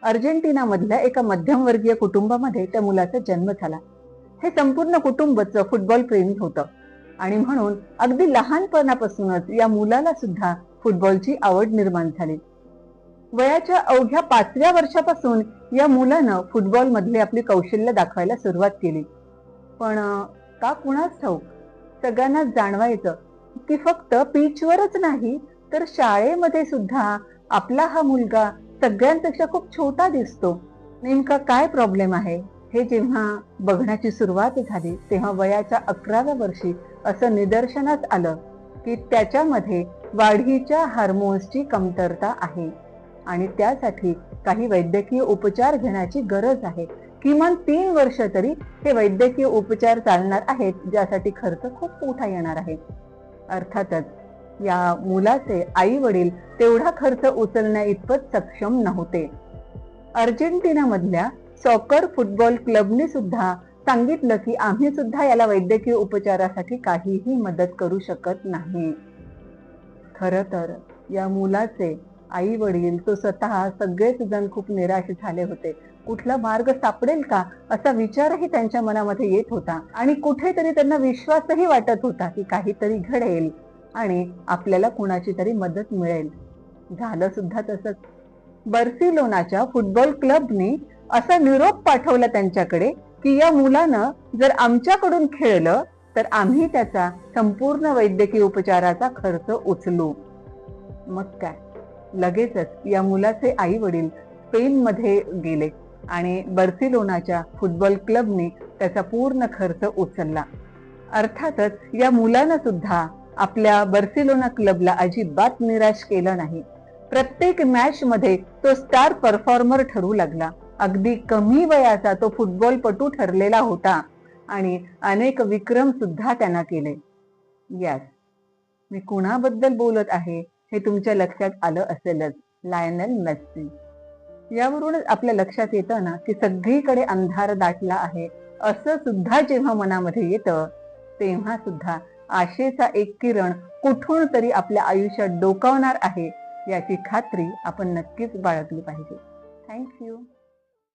अर्जेंटिनामधल्या एका मध्यमवर्गीय कुटुंबामध्ये त्या मुलाचा जन्म झाला. हे संपूर्ण कुटुंबच फुटबॉल प्रेमी होतं आणि म्हणून अगदी लहानपणापासूनच या मुलाला सुद्धा फुटबॉलची आवड निर्माण झाली. वयाच्या अवघ्या 5व्या वर्षापासून या मुलानं फुटबॉल मधले आपली कौशल्य दाखवायला सुरुवात केली. पण का कुणास ठाऊक सगळ्यांना जाणवायचं की फक्त पिचवरच नाही तर शाळेमध्ये सुद्धा आपला हा मुलगा सगळ्यांपेक्षा खूप छोटा दिसतो. नेमका काय प्रॉब्लेम आहे हे जेव्हा बघण्याची सुरुवात झाली तेव्हा वयाच्या 11व्या वर्षी असं निदर्शनास आलं की त्याच्यामध्ये वाढीच्या हार्मोन्सची कमतरता आहे आणि त्यासाठी काही वैद्यकीय उपचार घेण्याची गरज आहे. किमान 3 वर्ष तरी हे वैद्यकीय उपचार चालणार आहेत, ज्यासाठी खर्च खूप मोठा येणार आहे. अर्थातच या मुलाचे आई वडील तेवढा खर्च उचलण्या इतपत सक्षम नव्हते. अर्जेंटिनामधल्या सॉकर फुटबॉल क्लबने सुद्धा सांगितलं की आम्ही सुद्धा याला वैद्यकीय उपचारासाठी काहीही मदत करू शकत नाही. खरं तर या मुलाचे आई वडील, तो स्वतः सगळेच जण खूप निराश झाले होते. कुठला मार्ग सापडेल का असा विचारही त्यांच्या मनामध्ये येत होता आणि कुठेतरी त्यांना विश्वासही वाटत होता की काहीतरी घडेल आणि आपल्याला कुणाची तरी मदत मिळेल. झालं सुद्धा तसंच. बार्सिलोनाच्या फुटबॉल क्लबने असा निरोप पाठवला त्यांच्याकडे की या मुलानं जर आमच्याकडून खेळलं तर आम्ही त्याचा संपूर्ण वैद्यकीय उपचाराचा खर्च उचलू. मग काय, लगेचच या मुलाचे आई वडील स्पेन मध्ये गेले आणि बार्सिलोनाच्या फुटबॉल क्लबने त्याचा पूर्ण खर्च उचलला. अर्थातच या मुलानं सुद्धा आपल्या बार्सिलोना क्लबला अजिबात निराश केलं नाही. प्रत्येक मॅच मध्ये तो स्टार परफॉर्मर ठरू लागला. अगदी कमी वयाचा तो फुटबॉलपटू ठरलेला होता आणि अनेक विक्रम सुद्धा त्यानं केले. यस, मी कुणाबद्दल बोलत आहे हे तुमच्या लक्षात आलं असेलच, लायनल मेस्सी. यावरूनच आपल्या लक्षात येतं ना की सगळीकडे अंधार दाटला आहे असं सुद्धा जेव्हा मनामध्ये येतं तेव्हा सुद्धा आशेचा एक किरण कुठून तरी आपल्या आयुष्यात डोकावणार आहे याची खात्री आपण नक्कीच बाळगली पाहिजे. थँक्यू.